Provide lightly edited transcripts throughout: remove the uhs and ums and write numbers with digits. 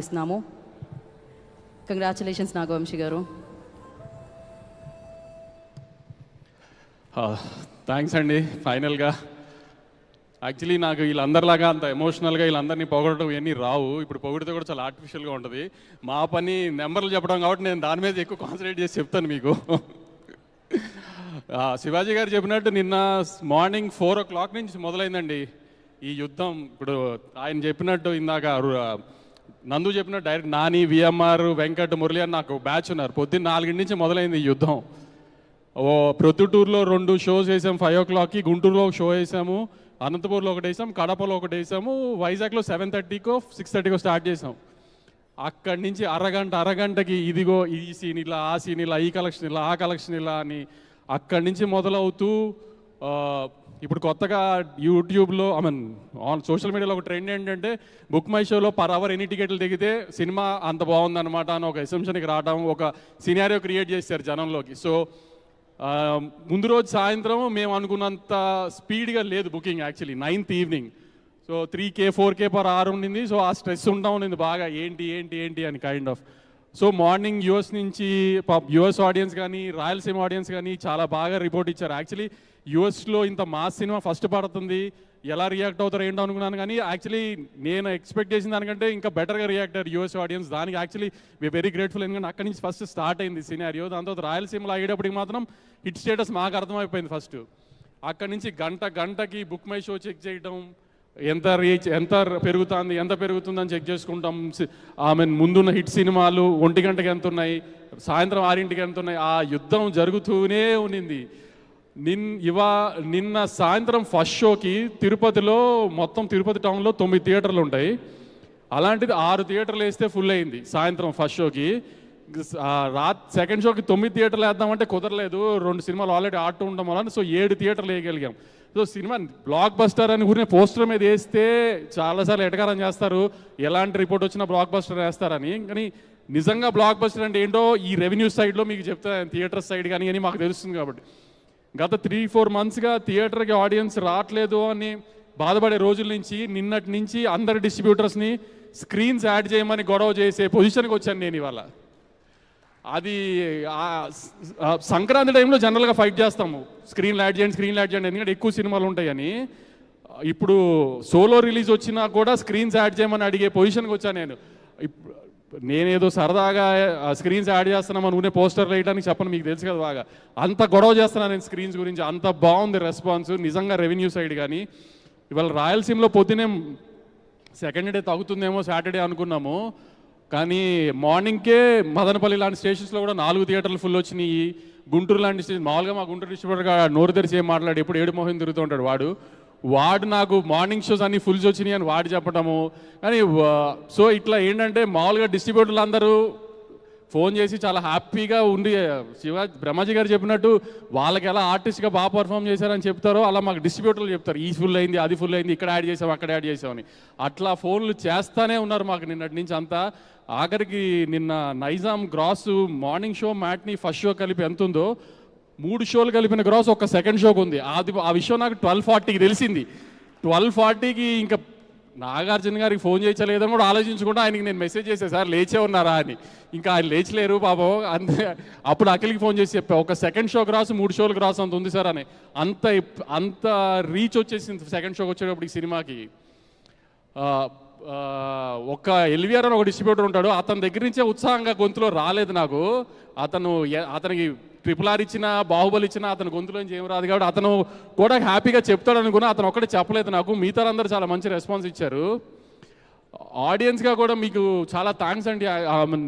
ఇస్తున్నాము. కంగ్రాచులేషన్స్ నాగవంశి గారు. థ్యాంక్స్ అండి. ఫైనల్గా యాక్చువల్లీ నాకు వీళ్ళందరిలాగా అంత ఎమోషనల్గా వీళ్ళందరినీ పొగడటం ఇవన్నీ రావు. ఇప్పుడు పొగిడితే కూడా చాలా ఆర్టిఫిషియల్గా ఉంటుంది. మా పని నెంబర్లు చెప్పడం కాబట్టి నేను దాని మీద ఎక్కువ కాన్సన్ట్రేట్ చేసి చెప్తాను మీకు. శివాజీ గారు చెప్పినట్టు నిన్న మార్నింగ్ 4 o'clock నుంచి మొదలైందండి ఈ యుద్ధం. ఇప్పుడు ఆయన చెప్పినట్టు ఇందాక నందు చెప్పినట్టు డైరెక్ట్ నాని, విఎంఆర్, వెంకట్, మురళి అని నాకు బ్యాచ్ ఉన్నారు. పొద్దున్న 4 నుంచి మొదలైంది ఈ యుద్ధం. ప్రొద్దుటూరులో 2 షోస్ వేసాము 5 o'clockకి, గుంటూరులో ఒక షో వేసాము, అనంతపూర్లో ఒకటి వేసాము, కడపలో ఒకటి వేసాము, వైజాగ్లో 7:30కో 6:30కో స్టార్ట్ చేసాం. అక్కడి నుంచి అరగంటకి ఇదిగో ఈ సీన్ ఇలా, ఆ సీన్ ఇలా, ఈ కలెక్షన్ ఇలా, ఆ కలెక్షన్ ఇలా అని అక్కడి నుంచి మొదలవుతూ ఇప్పుడు కొత్తగా యూట్యూబ్లో ఆన్ సోషల్ మీడియాలో ఒక ట్రెండ్ ఏంటంటే బుక్ మై షోలో పర్ అవర్ ఎన్ని టికెట్లు దిగితే సినిమా అంత బాగుందన్నమాట అని ఒక ఎసంప్షన్కి రావడం, ఒక సినారియో క్రియేట్ చేశారు జనంలోకి. సో ముందు రోజు సాయంత్రం మేము అనుకున్నంత స్పీడ్గా లేదు booking. Actually 9th evening. So 3K 4K per hour ఉండింది. సో ఆ స్ట్రెస్ ఉంటా ఉండింది బాగా, ఏంటి అని kind of. So morning US నుంచి యూఎస్ ఆడియన్స్ కానీ రాయలసీమ ఆడియన్స్ కానీ చాలా బాగా రిపోర్ట్ ఇచ్చారు. యాక్చువల్లీ యూఎస్లో ఇంత మాస్ సినిమా ఫస్ట్ పడుతుంది, ఎలా రియాక్ట్ అవుతారో ఏంటో అనుకున్నాను. కానీ యాక్చువల్లీ నేను ఎక్స్పెక్ట్ చేసిన దానికంటే ఇంకా బెటర్గా రియాక్ట్ అయ్యారు యూఎస్ ఆడియన్స్. దానికి యాక్చువల్లీ వి వెరీ గ్రేట్ఫుల్. ఎందుకంటే అక్కడి నుంచి ఫస్ట్ స్టార్ట్ అయింది సినారియో. దాని తర్వాత రాయలసీమలో అయ్యేటప్పటికి మాత్రం హిట్ స్టేటస్ మాకు అర్థమైపోయింది ఫస్ట్. అక్కడి నుంచి గంటకి బుక్ మై షో చెక్ చేయడం, ఎంత పెరుగుతుందని చెక్ చేసుకుంటాం. ముందున్న హిట్ సినిమాలు 1 గంటకి ఎంత ఉన్నాయి, సాయంత్రం 6ంటికి ఎంత ఉన్నాయి. ఆ యుద్ధం జరుగుతూనే ఉన్నింది. నిన్న సాయంత్రం ఫస్ట్ షోకి తిరుపతిలో మొత్తం తిరుపతి టౌన్లో 9 థియేటర్లు ఉంటాయి. అలాంటిది 6 థియేటర్లు వేస్తే ఫుల్ అయింది సాయంత్రం ఫస్ట్ షోకి. సెకండ్ షోకి 9 థియేటర్లు వేద్దామంటే కుదరలేదు, 2 సినిమాలు ఆల్రెడీ ఆడుతూ ఉంటాం వల్ల. సో 7 థియేటర్లు వేయగలిగాం. సో సినిమా బ్లాక్ బస్టర్ అని ఊరినే పోస్టర్ మీద వేస్తే చాలాసార్లు ఎటకారం చేస్తారు, ఎలాంటి రిపోర్ట్ వచ్చినా బ్లాక్ బస్టర్ వేస్తారని. కానీ నిజంగా బ్లాక్ బస్టర్ అంటే ఏంటో ఈ రెవెన్యూ సైడ్లో మీకు చెప్తాను, థియేటర్ సైడ్ కానీ మాకు తెలుస్తుంది. కాబట్టి గత 3-4 monthsగా థియేటర్కి ఆడియన్స్ రావట్లేదు అని బాధపడే రోజుల నుంచి నిన్నటి నుంచి అందరి డిస్ట్రిబ్యూటర్స్ని స్క్రీన్స్ యాడ్ చేయమని గొడవ చేసే పొజిషన్కి వచ్చాను నేను ఇవాళ. అది సంక్రాంతి టైంలో జనరల్గా ఫైట్ చేస్తాము, స్క్రీన్ యాడ్ చేయండి ఎందుకంటే ఎక్కువ సినిమాలు ఉంటాయని. ఇప్పుడు సోలో రిలీజ్ వచ్చినా కూడా స్క్రీన్స్ యాడ్ చేయమని అడిగే పొజిషన్కి వచ్చాను నేను. నేనేదో సరదాగా స్క్రీన్స్ యాడ్ చేస్తున్నామని ఊనే పోస్టర్లు వేయడానికి చెప్పను, మీకు తెలుసు కదా బాగా. అంత గొడవ చేస్తున్నాను నేను స్క్రీన్స్ గురించి. అంత బాగుంది రెస్పాన్స్ నిజంగా రెవెన్యూ సైడ్. కానీ ఇవాళ రాయలసీమలో పొద్దునే సెకండ్ డే తగ్గుతుందేమో సాటర్డే అనుకున్నాము, కానీ మార్నింగ్కే మదనపల్లి లాంటి స్టేషన్స్లో కూడా 4 థియేటర్లు ఫుల్ వచ్చినాయి. గుంటూరు లాంటి స్టేషన్ మామూలుగా మా గుంటూరు డిస్ట్రిబ్యూటర్గా నోరు తెరిచి ఏం మాట్లాడి ఎప్పుడు 7 మోహన్ తిరుగుతూ ఉంటాడు వాడు నాకు మార్నింగ్ షోస్ అన్ని ఫుల్స్ వచ్చినాయి అని వాడు చెప్పటము. కానీ సో ఇట్లా ఏంటంటే మామూలుగా డిస్ట్రిబ్యూటర్లు అందరూ ఫోన్ చేసి చాలా హ్యాపీగా ఉండి బ్రహ్మాజీ గారు చెప్పినట్టు వాళ్ళకి ఎలా ఆర్టిస్ట్గా బాగా పర్ఫామ్ చేశారని చెప్తారో అలా మాకు డిస్ట్రిబ్యూటర్లు చెప్తారు, ఈ ఫుల్ అయింది, అది ఫుల్ అయింది, ఇక్కడ యాడ్ చేసాం, అక్కడ యాడ్ చేసామని. అట్లా ఫోన్లు చేస్తానే ఉన్నారు మాకు నిన్నటి నుంచి అంతా. ఆఖరికి నిన్న Nizam gross morning show matinee first show కలిపి ఎంత ఉందో 3 షోలు కలిపిన గ్రాస్ ఒక సెకండ్ షోకి ఉంది. ఆ విషయం నాకు 12:40కి తెలిసింది. 12:40కి ఇంకా నాగార్జున గారికి ఫోన్ చేయలేదని కూడా ఆలోచించుకుంటూ ఆయనకి నేను మెసేజ్ చేశాను, సార్ లేచే ఉన్నారా అని. ఇంకా ఆయన లేచలేరు పాపం. అంతే అప్పుడు అఖిల్కి ఫోన్ చేసి చెప్పా, ఒక సెకండ్ షో గ్రాస్ 3 షోలు గ్రాస్ అంత ఉంది సార్ అని. అంత రీచ్ వచ్చేసింది సెకండ్ షోకి వచ్చేటప్పటికి సినిమాకి. ఒక ఎల్విఆర్ అని ఒక డిస్ట్రిబ్యూటర్ ఉంటాడు, అతని దగ్గర నుంచే ఉత్సాహంగా గొంతులో రాలేదు నాకు. అతనికి RRR ఇచ్చినా బాహుబలి ఇచ్చినా అతని గొంతులోంచి ఏం రాదు కాబట్టి అతను కూడా హ్యాపీగా చెప్తాడు అనుకున్నా. అతను ఒక్కడే చెప్పలేదు నాకు, మిగతా అందరూ చాలా మంచి రెస్పాన్స్ ఇచ్చారు. ఆడియన్స్గా కూడా మీకు చాలా థ్యాంక్స్ అండి.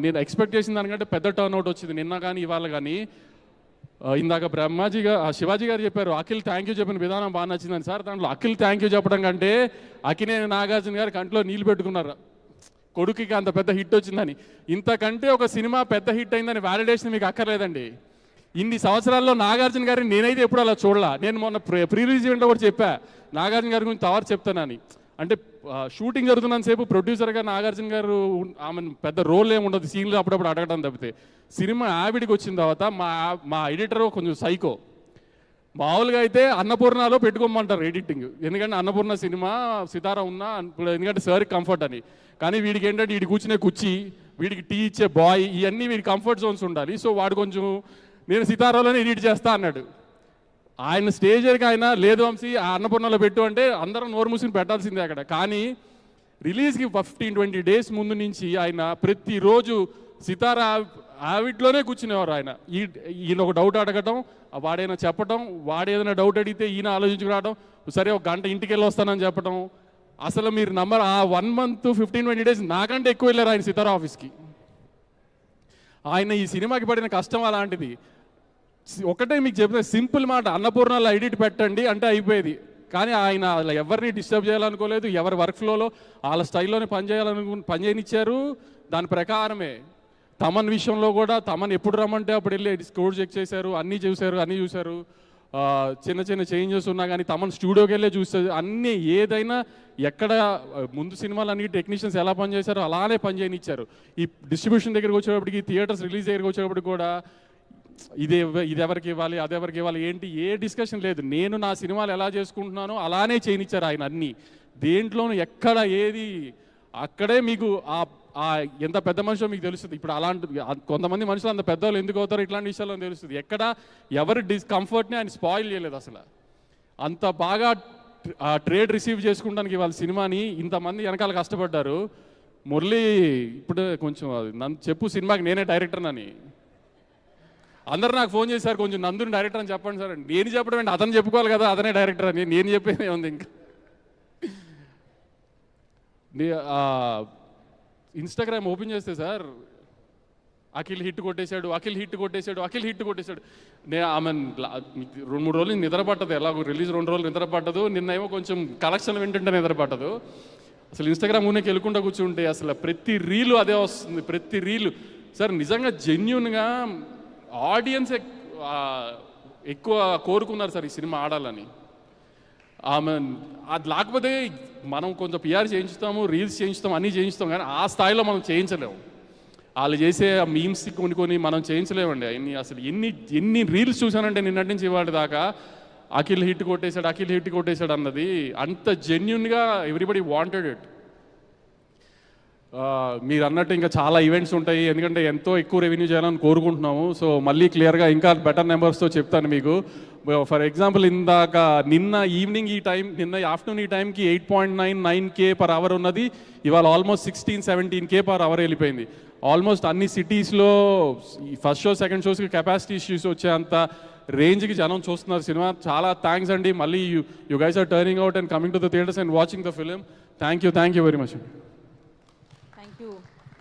నేను ఎక్స్పెక్ట్ చేసిన దానికంటే పెద్ద టర్న్అవుట్ వచ్చింది నిన్న కానీ ఇవాళ కానీ. ఇందాక శివాజీ గారు చెప్పారు అఖిల్ థ్యాంక్ యూ చెప్పిన విధానం బాగా నచ్చిందని. సార్ దాంట్లో అఖిల్ థ్యాంక్ యూ చెప్పడం కంటే అఖినేని నాగార్జున గారు కంట్లో నీళ్ళు పెట్టుకున్నారు, కొడుకుకి అంత పెద్ద హిట్ వచ్చిందని. ఇంతకంటే ఒక సినిమా పెద్ద హిట్ అయిందని వ్యాలిడేషన్ మీకు అక్కర్లేదండి. ఇన్ని సంవత్సరాల్లో నాగార్జున గారిని నేనైతే ఎప్పుడు అలా చూడలా. నేను మొన్న ప్రీ రిలీజ్ ఈవెంట్లో కూడా చెప్పా నాగార్జున గారి గురించి తవరు చెప్తానని. అంటే షూటింగ్ జరుగుతున్నంతసేపు ప్రొడ్యూసర్గా నాగార్జున గారు ఆమె పెద్ద రోల్ ఏమి ఉండదు, సీన్లు అప్పుడప్పుడు అడగడం తప్పితే. సినిమా యావిడికి వచ్చిన తర్వాత మా ఎడిటర్ కొంచెం సైకో, మామూలుగా అయితే అన్నపూర్ణలో పెట్టుకోమంటారు ఎడిటింగ్, ఎందుకంటే అన్నపూర్ణ సినిమా సితారా ఉన్నా ఎందుకంటే సార్ కంఫర్ట్ అని. కానీ వీడికి ఏంటంటే వీడి కూర్చునే కుర్చీ, వీడికి టీ ఇచ్చే బాయ్, ఇవన్నీ వీడి కంఫర్ట్ జోన్స్ ఉండాలి. సో వాడు కొంచెం నేను సితారాలోనే ఎడిట్ చేస్తా అన్నాడు. ఆయన స్టేజర్కి ఆయన లేదు వంశీ ఆ అన్నపూర్ణలో పెట్టు అంటే అందరం నోరు మూసుకుని పెట్టాల్సిందే అక్కడ. కానీ రిలీజ్కి 15-20 డేస్ ముందు నుంచి ఆయన ప్రతిరోజు సితారా ఆవిట్లోనే కూర్చునేవారు. ఆయన ఈయన ఒక డౌట్ అడగటం, వాడైనా చెప్పటం, వాడేదైనా డౌట్ అడిగితే ఈయన ఆలోచించుకురావడం, సరే ఒక గంట ఇంటికి వెళ్ళి వస్తానని చెప్పటం. అసలు మీరు నమ్మరు, ఆ 1 month 15-20 డేస్ నాకంటే ఎక్కువ వెళ్ళారు ఆయన సితారా ఆఫీస్కి. ఆయన ఈ సినిమాకి పడిన కష్టం అలాంటిది. ఒకటే మీకు చెప్పిన సింపుల్ మాట, అన్నపూర్ణలో ఎడిట్ పెట్టండి అంటే అయిపోయేది. కానీ ఆయన అలా ఎవరిని డిస్టర్బ్ చేయాలనుకోలేదు, ఎవరి వర్క్ ఫ్లోలో వాళ్ళ స్టైల్లోనే పని చేయనిచ్చారు. దాని ప్రకారమే తమన్ విషయంలో కూడా తమన్ ఎప్పుడు రమ్మంటే అప్పుడు వెళ్ళి స్కోర్ చెక్ చేశారు, అన్నీ చూశారు. చిన్న చిన్న చేంజెస్ ఉన్నా కానీ తమన్ స్టూడియోకి వెళ్ళే చూస్తారు అన్నీ. ఏదైనా ఎక్కడ ముందు సినిమాలు అన్ని టెక్నీషియన్స్ ఎలా పనిచేశారో అలానే పని చేయనిచ్చారు. ఈ డిస్ట్రిబ్యూషన్ దగ్గరికి వచ్చేటప్పటికి, థియేటర్స్ రిలీజ్ దగ్గరికి వచ్చేటప్పటికి కూడా ఇది ఎవరికి ఇవ్వాలి, అదెవరికి ఇవ్వాలి ఏంటి ఏ డిస్కషన్ లేదు. నేను నా సినిమాలు ఎలా చేసుకుంటున్నానో అలానే చేయనిచ్చారు ఆయన అన్నీ. దేంట్లోనూ ఎక్కడ ఏది అక్కడే మీకు ఎంత పెద్ద మనిషో మీకు తెలుస్తుంది. ఇప్పుడు అలాంటి కొంతమంది మనుషులు అంత పెద్దవాళ్ళు ఎందుకు అవుతారో ఇట్లాంటి విషయాల్లో తెలుస్తుంది. ఎక్కడ ఎవరి డిస్కంఫర్ట్ని ఆయన స్పాయిల్ చేయలేదు అసలు. అంత బాగా ట్రేడ్ రిసీవ్ చేసుకుంటానికి వాళ్ళ సినిమాని ఇంతమంది వెనకాల కష్టపడ్డారు. మురళి ఇప్పుడు కొంచెం నన్ను చెప్పు సినిమాకి నేనే డైరెక్టర్ అని. అందరు నాకు ఫోన్ చేశారు, కొంచెం నందుని డైరెక్టర్ అని చెప్పండి సార్. నేను చెప్పడం ఏంటి, అతను చెప్పుకోవాలి కదా అతనే డైరెక్టర్ అని. నేను చెప్పేది ఉంది ఇంకా. ఇన్స్టాగ్రామ్ ఓపెన్ చేస్తే సార్ అఖిల్ హిట్ కొట్టేశాడు. నేను ఆమె 2-3 రోజులు నిద్ర పట్టదు, ఎలాగో రిలీజ్ 2 రోజులు నిద్ర పట్టదు. నిన్నేమో కొంచెం కలెక్షన్ వింటుంటే నిద్ర పట్టదు. అసలు ఇన్స్టాగ్రామ్ ఊనే వెళ్ళకుండా కూర్చుంటే అసలు ప్రతి రీలు అదే వస్తుంది, ప్రతి రీలు. సార్ నిజంగా జెన్యున్గా ఆడియన్స్ ఎక్కువ కోరుకున్నారు సార్ ఈ సినిమా ఆడాలని. ఆమె అది లేకపోతే మనం కొంచెం పిఆర్ చేయించుతాము, రీల్స్ చేయించుతాం, అన్నీ చేయించుతాం, కానీ ఆ స్థాయిలో మనం చేయించలేము. వాళ్ళు చేసే మీమ్స్ కొన్ని మనం చేయించలేమండి. అసలు ఎన్ని రీల్స్ చూశానంటే నిన్నటి నుంచి ఇవాళ దాకా అఖిల్ హిట్ కొట్టేశాడు అన్నది అంత జెన్యున్గా ఎవ్రీబడి వాంటెడ్ ఇట్. మీరు అన్నట్టు ఇంకా చాలా ఈవెంట్స్ ఉంటాయి, ఎందుకంటే ఎంతో ఎక్కువ రెవెన్యూ చేయాలని కోరుకుంటున్నాము. సో మళ్ళీ క్లియర్గా ఇంకా బెటర్ నెంబర్స్తో చెప్తాను మీకు. ఫర్ ఎగ్జాంపుల్ ఇందాక నిన్న ఆఫ్టర్నూన్ ఈ టైంకి 8.99K per hour ఉన్నది, ఇవాళ ఆల్మోస్ట్ 16-17K per hour వెళ్ళిపోయింది. ఆల్మోస్ట్ అన్ని సిటీస్లో ఫస్ట్ షో సెకండ్ షోస్కి కెపాసిటీ ఇష్యూస్ వచ్చేంత రేంజ్కి జనం చూస్తున్నారు సినిమా. చాలా థ్యాంక్స్ అండి. మళ్ళీ you guys are turning out and coming to the theatres and watching the film. Thank you very much.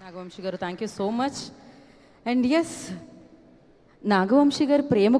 Nagavamsi గారు, thank you so much. And yes, Nagavamsi గారు ప్రేమ